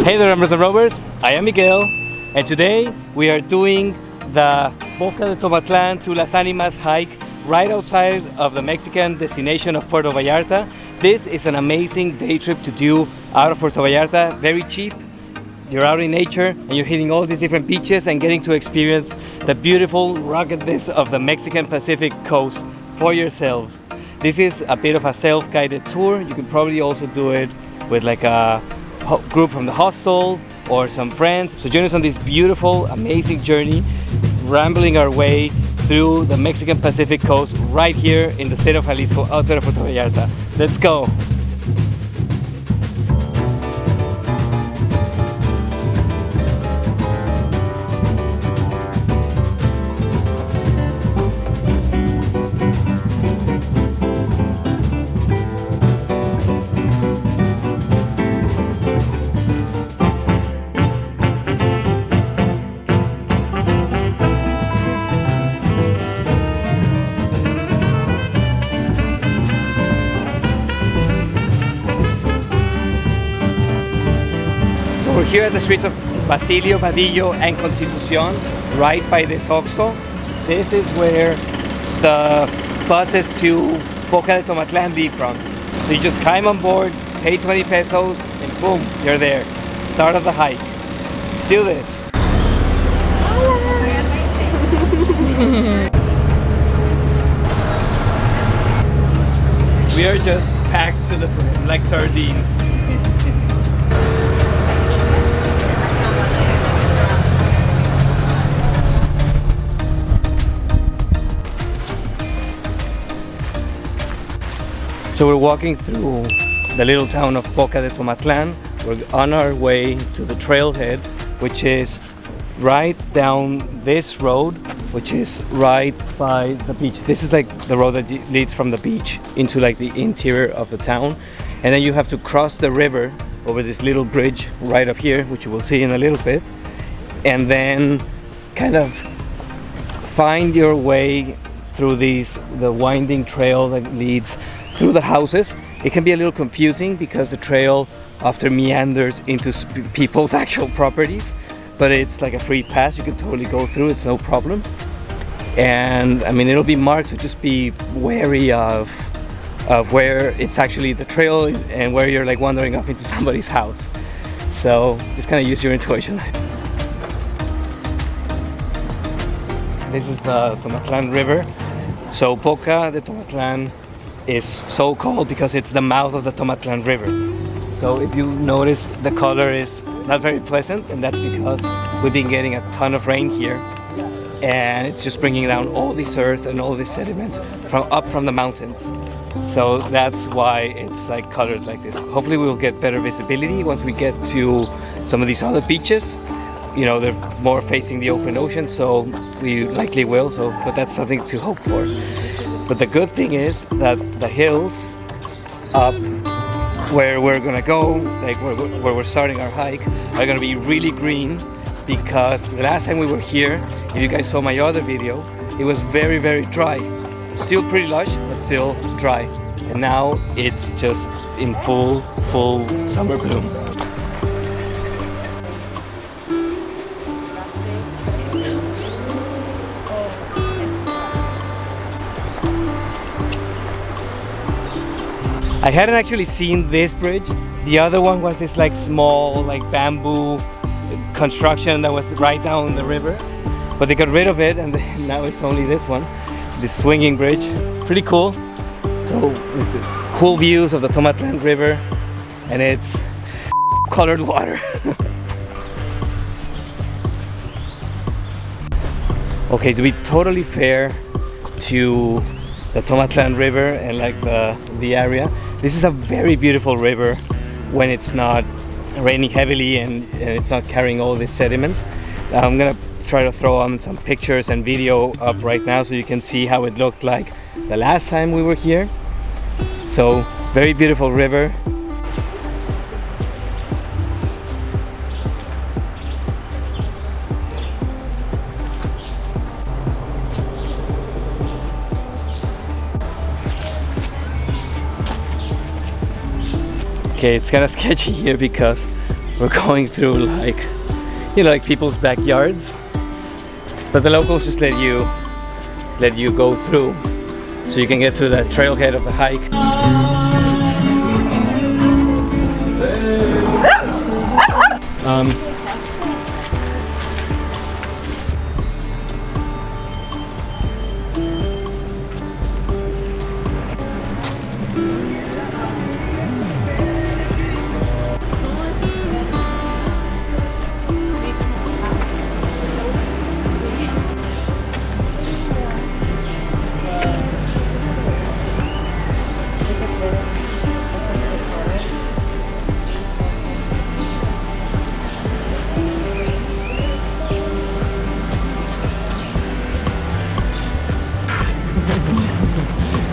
Hey there, members and rovers, I am Miguel, and today we are doing the Boca de Tomatlán to Las Animas hike right outside of the Mexican destination of Puerto Vallarta. This is an amazing day trip to do out of Puerto Vallarta, very cheap. You're out in nature and you're hitting all these different beaches and getting to experience the beautiful ruggedness of the Mexican Pacific coast for yourselves. This is a bit of a self-guided tour. You can probably also do it with like a group from the hostel or some friends. So join us on this beautiful, amazing journey, rambling our way through the Mexican Pacific coast right here in the state of Jalisco, outside of Puerto Vallarta. Let's go! We're here at the streets of Basilio Badillo and Constitución, right by this Oxxo. This is where the buses to Boca de Tomatlán leave from. So you just climb on board, pay 20 pesos, and boom, you're there. Start of the hike. Let's do this. We are just packed to the brim like sardines. So we're walking through the little town of Boca de Tomatlán. We're on our way to the trailhead, which is right down this road, which is right by the beach. This is like the road that leads from the beach into like the interior of the town. And then you have to cross the river over this little bridge right up here, which you will see in a little bit. And then kind of find your way through the winding trail that leads through the houses. It can be a little confusing because the trail often meanders into people's actual properties, but it's like a free pass. You can totally go through, it's no problem. And I mean, it'll be marked, so just be wary of where it's actually the trail and where you're like wandering off into somebody's house. So just kind of use your intuition. This is the Tomatlán River. So Boca de Tomatlán is so called because it's the mouth of the Tomatlán River. So if you notice, the color is not very pleasant, and that's because we've been getting a ton of rain here, and it's just bringing down all this earth and all this sediment up from the mountains. So that's why it's like colored like this. Hopefully we will get better visibility once we get to some of these other beaches. You know, they're more facing the open ocean, so we likely will. But that's something to hope for. But the good thing is that the hills up where we're gonna go, like where we're starting our hike, are gonna be really green, because the last time we were here, if you guys saw my other video, it was very, very dry. Still pretty lush, but still dry. And now it's just in full summer bloom. I hadn't actually seen this bridge. The other one was this like small like bamboo construction that was right down the river, but they got rid of it, and now it's only this one, this swinging bridge. Pretty cool. So cool views of the Tomatlán River, and it's colored water. Okay, to be totally fair to the Tomatlán River and like the area, this is a very beautiful river when it's not raining heavily and it's not carrying all this sediment. I'm gonna try to throw on some pictures and video up right now so you can see how it looked like the last time we were here. So very beautiful river. Okay, it's kind of sketchy here because we're going through like, you know, like people's backyards, but the locals just let you go through so you can get to the trailhead of the hike.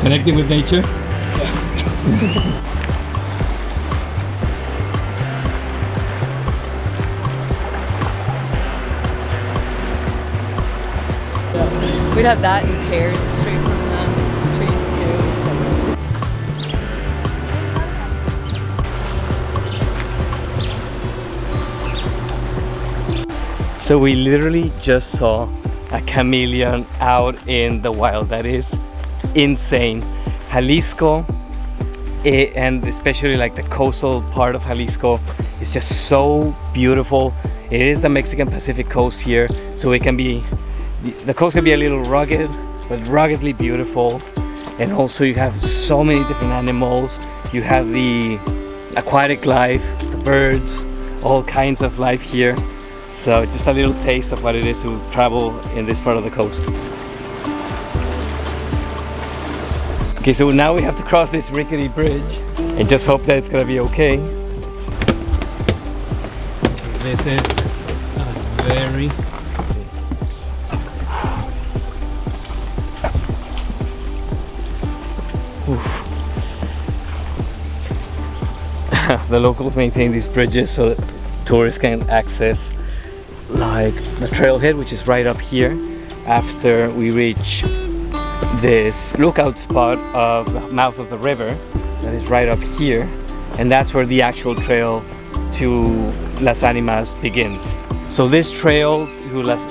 Connecting with nature? We'd have that in pairs straight from the trees too. So we literally just saw a chameleon out in the wild. That is insane. Jalisco, and especially like the coastal part of Jalisco, is just so beautiful. It is the Mexican Pacific coast here, so it can be, the coast can be a little rugged, but ruggedly beautiful. And also you have so many different animals. You have the aquatic life, the birds, all kinds of life here. So just a little taste of what it is to travel in this part of the coast. Okay, so now we have to cross this rickety bridge and just hope that it's gonna be okay. This is a very the locals maintain these bridges so that tourists can access like the trailhead, which is right up here after we reach this lookout spot of the mouth of the river that is right up here, and that's where the actual trail to Las Animas begins. So this trail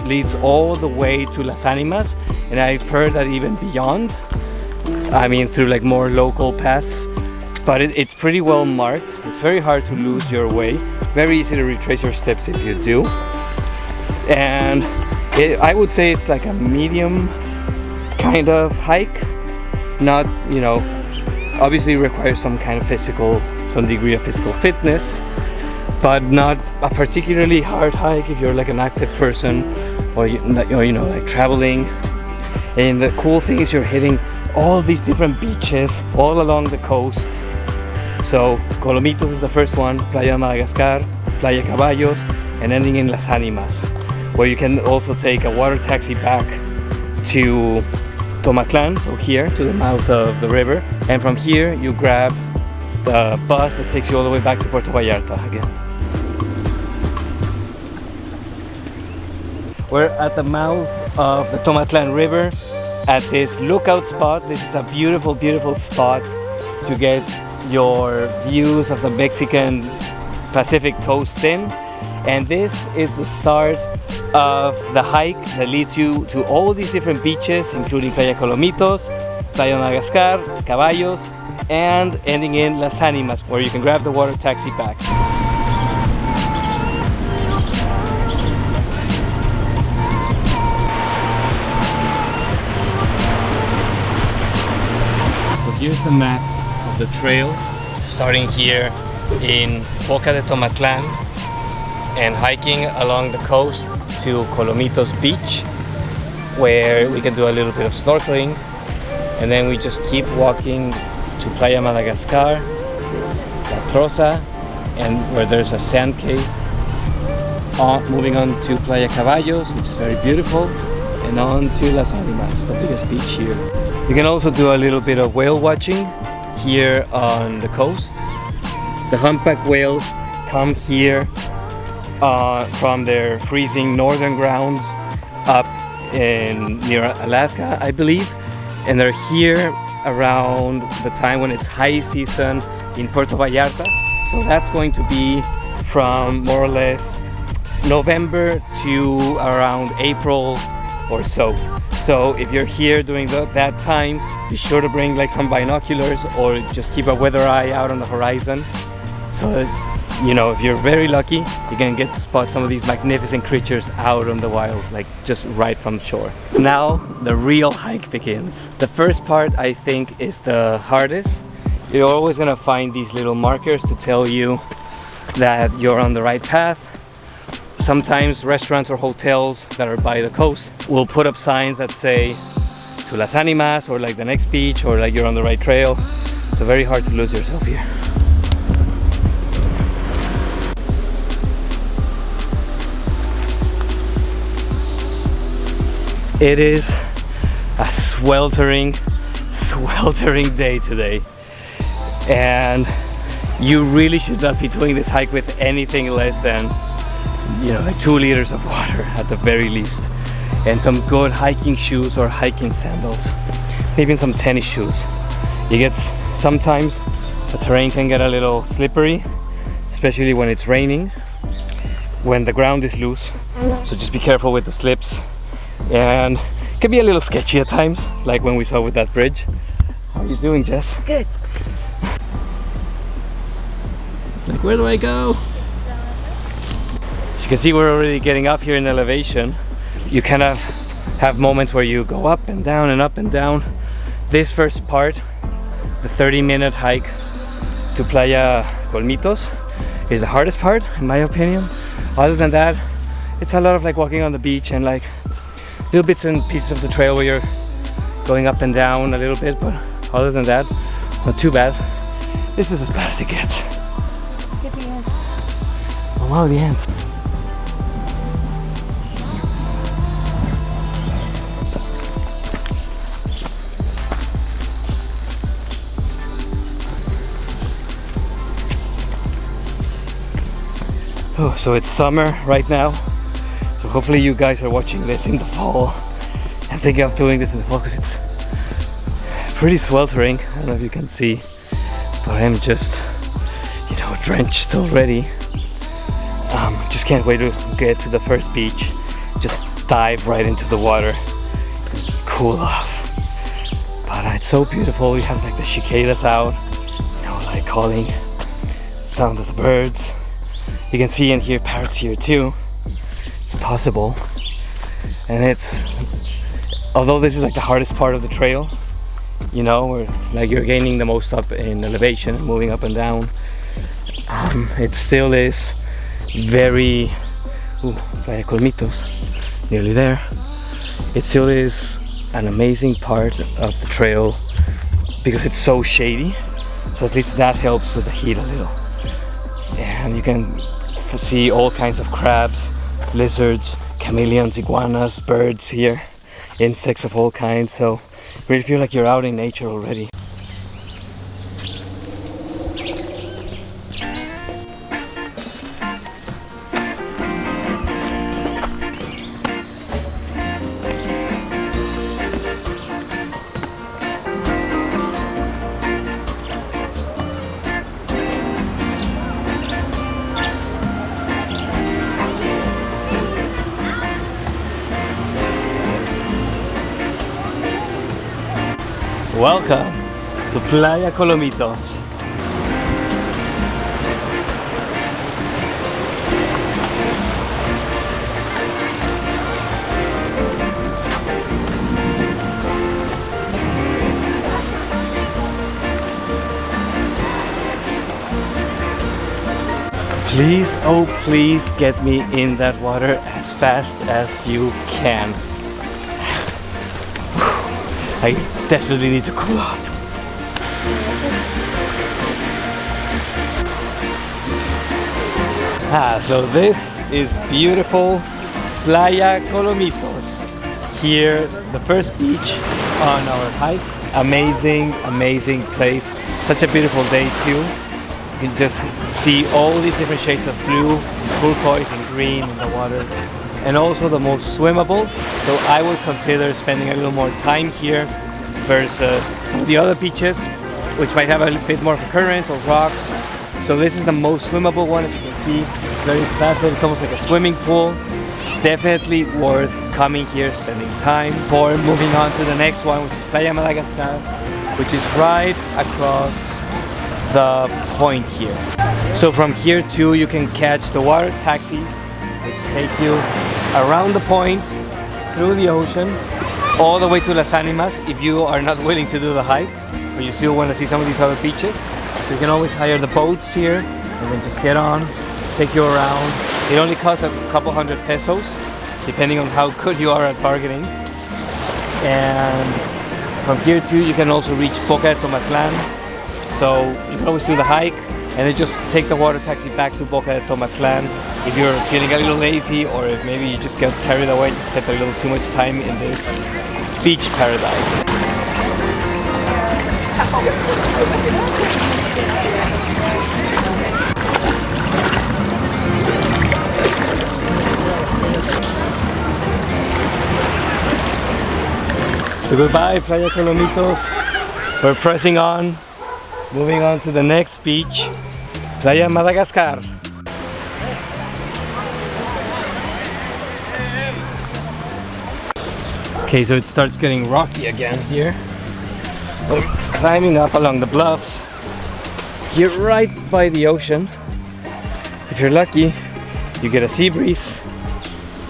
leads all the way to Las Animas, and I've heard that even beyond, I mean through like more local paths, but it's pretty well marked. It's very hard to lose your way, very easy to retrace your steps if you do, and I would say it's like a medium kind of hike. Not, you know, obviously requires some degree of physical fitness, but not a particularly hard hike if you're like an active person or you know, like traveling. And the cool thing is you're hitting all these different beaches all along the coast. So Colomitos is the first one, Playa Madagascar, Playa Caballos, and ending in Las Animas, where you can also take a water taxi back to Tomatlán, so here to the mouth of the river, and from here you grab the bus that takes you all the way back to Puerto Vallarta again. We're at the mouth of the Tomatlán River at this lookout spot. This is a beautiful, beautiful spot to get your views of the Mexican Pacific coast in, and this is the start of the hike that leads you to all these different beaches, including Playa Colomitos, Playa Madagascar, Caballos, and ending in Las Animas, where you can grab the water taxi back. So here's the map of the trail, starting here in Boca de Tomatlán and hiking along the coast to Colomitos beach, where we can do a little bit of snorkeling, and then we just keep walking to Playa Madagascar, La Troza, and where there's a sand cave, moving on to Playa Caballos, which is very beautiful, and on to Las Animas, the biggest beach here. You can also do a little bit of whale watching here on the coast. The humpback whales come here from their freezing northern grounds up near Alaska, I believe, and they're here around the time when it's high season in Puerto Vallarta. So that's going to be from more or less November to around April or so. So if you're here during that time, be sure to bring like some binoculars or just keep a weather eye out on the horizon. So you know, if you're very lucky, you can get to spot some of these magnificent creatures out on the wild, like just right from the shore. Now the real hike begins. The first part, I think, is the hardest. You're always gonna find these little markers to tell you that you're on the right path. Sometimes restaurants or hotels that are by the coast will put up signs that say to Las Animas or like the next beach or like you're on the right trail. So very hard to lose yourself here. It is a sweltering day today, and you really should not be doing this hike with anything less than, you know, like 2 liters of water at the very least, and some good hiking shoes or hiking sandals, maybe some tennis shoes. Sometimes the terrain can get a little slippery, especially when it's raining, when the ground is loose, so just be careful with the slips. And it can be a little sketchy at times, like when we saw with that bridge. How are you doing, Jess? Good. It's like, where do I go? As you can see, we're already getting up here in elevation. You kind of have moments where you go up and down and up and down. This first part, the 30-minute hike to Playa Colomitos, is the hardest part, in my opinion. Other than that, it's a lot of like walking on the beach and like little bits and pieces of the trail where you're going up and down a little bit, but other than that, not too bad. This is as bad as it gets. Get the ants. Oh wow, the ants. Oh, so it's summer right now. So hopefully you guys are watching this in the fall and thinking of doing this in the fall, because it's pretty sweltering. I don't know if you can see, but I'm just, you know, drenched already. Just can't wait to get to the first beach, just dive right into the water and cool off. But it's so beautiful. We have like the cicadas out, you know, like calling, sound of the birds. You can see and hear parrots here too. It's possible. And it's, although this is like the hardest part of the trail, you know, where like you're gaining the most up in elevation and moving up and down, it still is very, Playa Colomitos, nearly there. It still is an amazing part of the trail because it's so shady, so at least that helps with the heat a little. And you can see all kinds of crabs, lizards, chameleons, iguanas, birds here, insects of all kinds, so really feel like you're out in nature already. Welcome to Playa Colomitos. Please, oh please, get me in that water as fast as you can. I desperately need to cool off. So this is beautiful Playa Colomitos. Here, the first beach on our hike. Amazing, amazing place. Such a beautiful day too. You can just see all these different shades of blue, turquoise and green in the water. And also the most swimmable, so I would consider spending a little more time here versus some of the other beaches which might have a little bit more of a current or rocks. So this is the most swimmable one, as you can see. It's very placid. It's almost like a swimming pool. Definitely worth coming here, spending time. Before moving on to the next one, which is Playa Madagascar, which is right across the point here. So from here too, you can catch the water taxis, which take you around the point, through the ocean, all the way to Las Animas if you are not willing to do the hike, but you still want to see some of these other beaches. So you can always hire the boats here and then just get on, take you around. It only costs a couple hundred pesos, depending on how good you are at bargaining. And from here too, you can also reach Boca de Tomatlán. So you can always do the hike and then just take the water taxi back to Boca de Tomatlán if you're feeling a little lazy, or if maybe you just get carried away, just spend a little too much time in this beach paradise. So goodbye, Playa Colomitos. We're pressing on, moving on to the next beach, Playa Madagascar. Okay, so it starts getting rocky again here. We're climbing up along the bluffs. You're right by the ocean. If you're lucky, you get a sea breeze,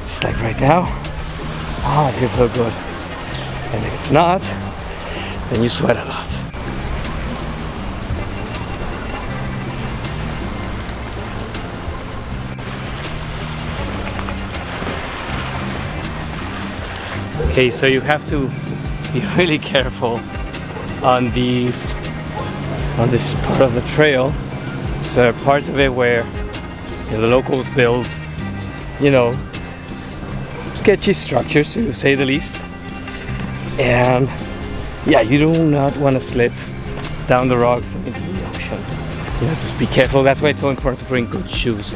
just like right now. Oh, it feels so good. And if not, then you sweat a lot. Okay, so you have to be really careful on this part of the trail. So there are parts of it where the locals build, sketchy structures, to say the least. And yeah, you do not want to slip down the rocks into the ocean. Just be careful. That's why it's so important to bring good shoes,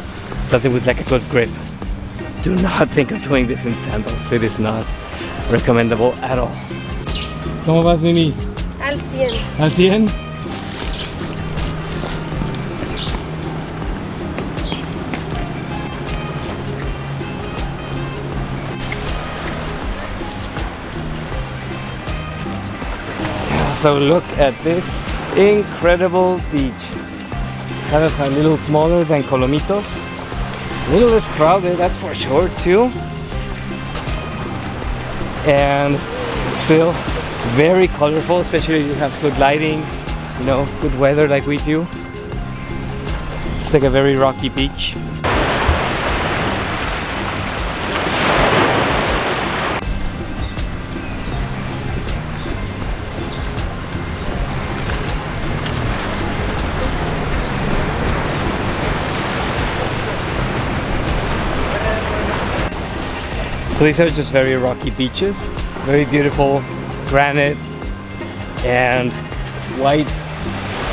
something with like a good grip. Do not think of doing this in sandals. It is not recommendable at all. ¿Cómo vas, Mimi? Al 100. ¿Al 100? So look at this incredible beach. Kind of a little smaller than Colomitos. A little less crowded, that's for sure too. And still very colorful, especially if you have good lighting, good weather like we do. It's like a very rocky beach. So these are just very rocky beaches, very beautiful granite and white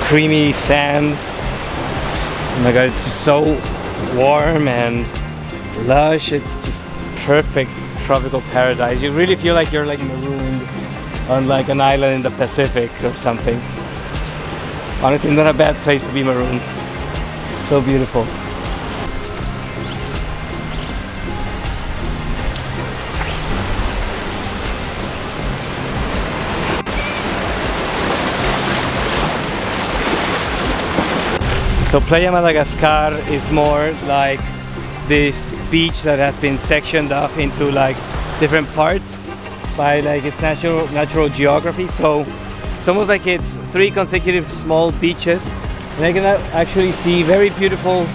creamy sand. Oh my god, it's just so warm and lush. It's just perfect tropical paradise. You really feel like you're like marooned on like an island in the Pacific or something. Honestly, not a bad place to be marooned. So beautiful. So Playa Madagascar is more like this beach that has been sectioned off into like different parts by like its natural geography. So it's almost like it's 3 consecutive small beaches, and I can actually see very beautiful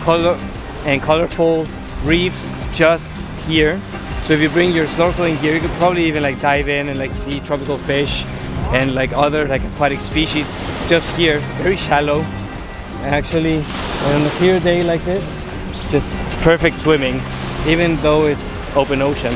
colorful reefs just here. So if you bring your snorkeling gear, you could probably even like dive in and like see tropical fish and like other like aquatic species just here. Very shallow. Actually, on a clear day like this, just perfect swimming, even though it's open ocean.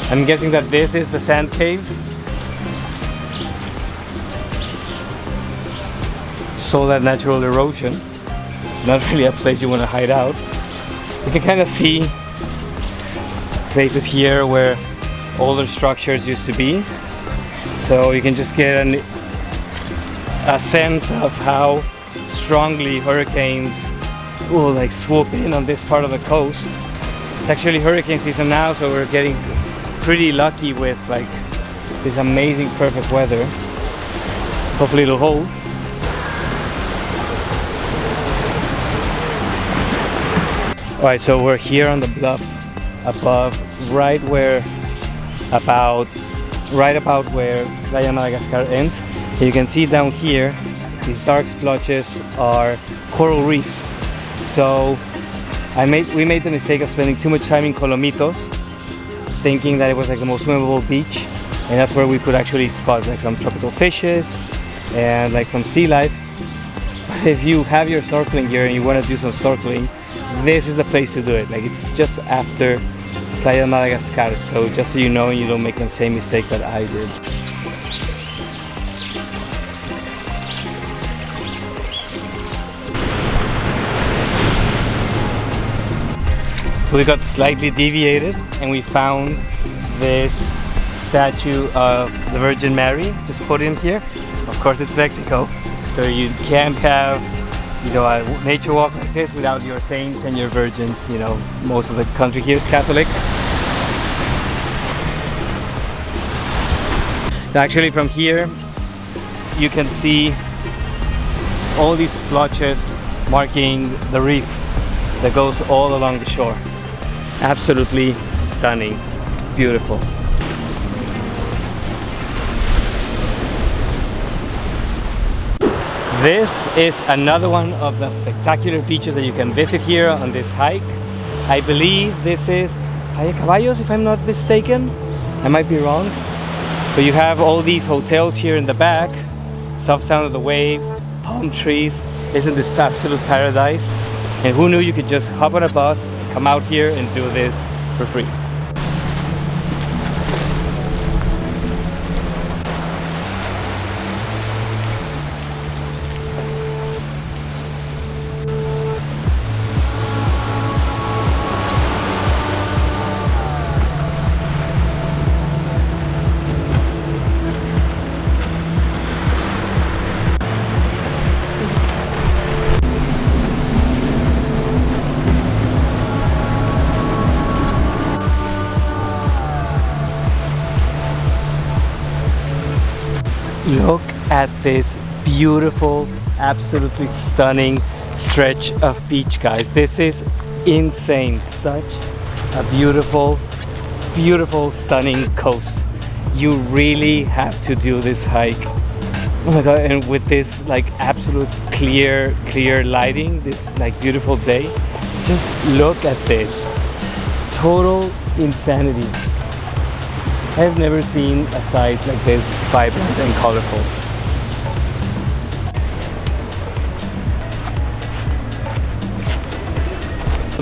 I'm guessing that this is the sand cave. So that natural erosion. Not really a place you want to hide out. You can kind of see places here where older structures used to be. So you can just get a sense of how strongly hurricanes will like swoop in on this part of the coast. It's actually hurricane season now, so we're getting pretty lucky with like this amazing perfect weather. Hopefully it'll hold. Alright, so we're here on the bluffs above, right about where Playa Madagascar ends. And you can see down here, these dark splotches are coral reefs. So we made the mistake of spending too much time in Colomitos, thinking that it was like the most swimmable beach, and that's where we could actually spot like some tropical fishes and like some sea life. But if you have your snorkeling gear and you want to do some snorkeling, this is the place to do it. Like, it's just after Playa Madagascar, so just so you know, you don't make the same mistake that I did. So we got slightly deviated and we found this statue of the Virgin Mary, just put in here. Of course it's Mexico, so you can't have, you know, a nature walk like this without your saints and your virgins. You know, most of the country here is Catholic. Actually, from here you can see all these splotches marking the reef that goes all along the shore. Absolutely stunning, beautiful. This is another one of the spectacular beaches that you can visit here on this hike. I believe this is Los Caballos, if I'm not mistaken. I might be wrong. But you have all these hotels here in the back, soft sound of the waves, palm trees. Isn't this absolute paradise? And who knew you could just hop on a bus, come out here and do this for free. Look at this beautiful, absolutely stunning stretch of beach, guys. This is insane. Such a beautiful, beautiful, stunning coast. You really have to do this hike. Oh my god, and with this like absolute clear lighting, this like beautiful day, just look at this. Total insanity. I have never seen a site like this vibrant and colorful.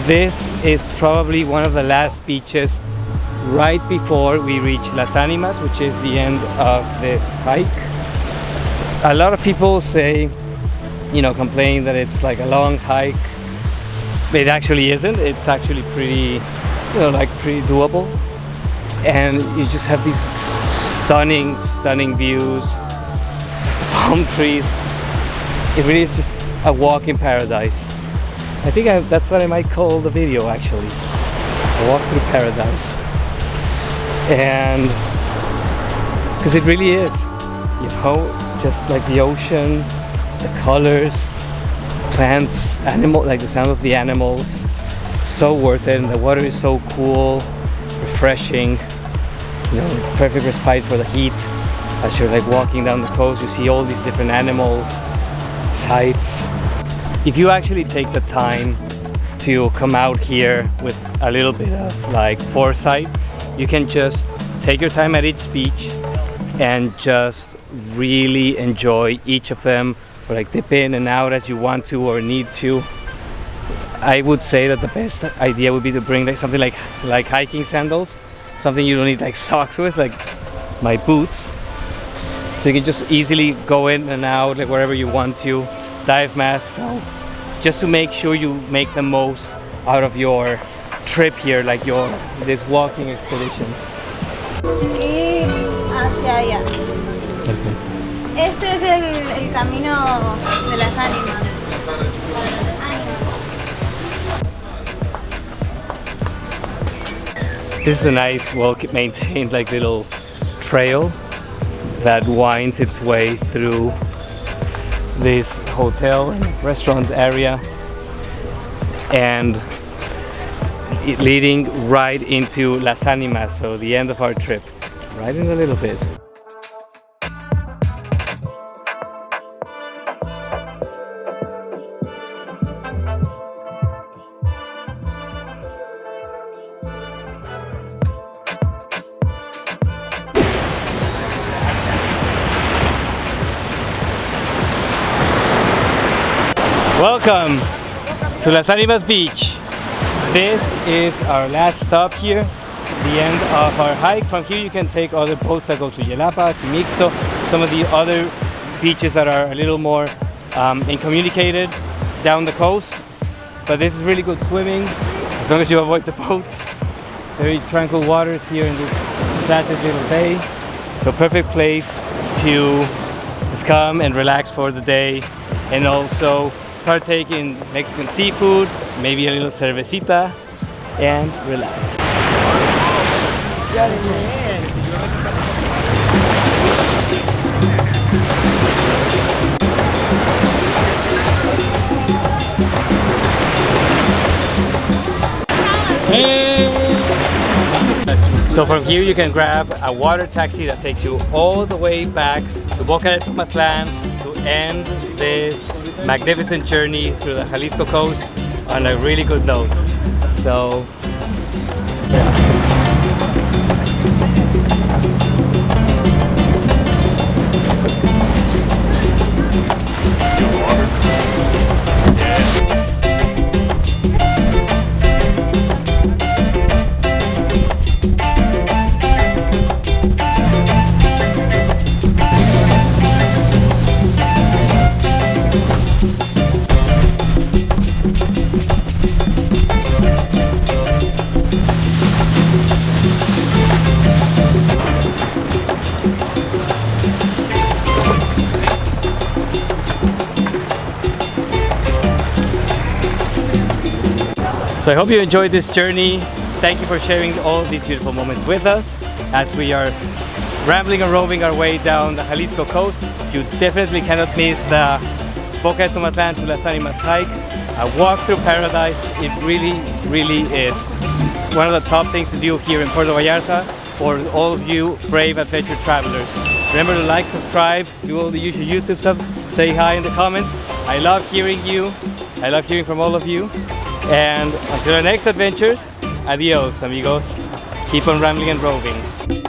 This is probably one of the last beaches right before we reach Las Animas, which is the end of this hike. A lot of people say, you know, complain that it's like a long hike. It actually isn't. It's actually pretty, you know, like pretty doable. And you just have these stunning views, palm trees. It really is just a walk in paradise. I think that's what I might call the video, actually. A walk through paradise. And because it really is, you know, just like the ocean, the colors, plants, like the sound of the animals. So worth it, and the water is so cool, refreshing, you know, perfect respite for the heat. As you're like walking down the coast, you see all these different animals, sights. If you actually take the time to come out here with a little bit of like foresight, you can just take your time at each beach and just really enjoy each of them, or like dip in and out as you want to or need to. I would say that the best idea would be to bring like something like hiking sandals, something you don't need like socks with, like my boots, so you can just easily go in and out like wherever you want to. Dive mask, so just to make sure you make the most out of your trip here, like this walking expedition? Y hacia allá. Este es el camino de las ánimas. This is a nice, well-maintained, like little trail that winds its way through this hotel and restaurant area, and leading right into Las Animas, so the end of our trip, right in a little bit. Welcome to Las Animas Beach. This is our last stop here, the end of our hike. From here you can take other boats that go to Yelapa, Timixto, some of the other beaches that are a little more incommunicated down the coast. But this is really good swimming, as long as you avoid the boats. Very tranquil waters here in this placid little bay. So perfect place to just come and relax for the day, and also partake in Mexican seafood, maybe a little cervecita, and relax. So from here you can grab a water taxi that takes you all the way back to Boca de Tomatlán to end this magnificent journey through the Jalisco coast on a really good note. So yeah. So I hope you enjoyed this journey. Thank you for sharing all these beautiful moments with us as we are rambling and roving our way down the Jalisco coast. You definitely cannot miss the Boca de Tomatlán to Las Animas hike. A walk through paradise. It really, really is. It's one of the top things to do here in Puerto Vallarta for all of you brave adventure travelers. Remember to like, subscribe, do all the usual YouTube stuff, say hi in the comments. I love hearing you. I love hearing from all of you. And until our next adventures, adios amigos. Keep on rambling and roving.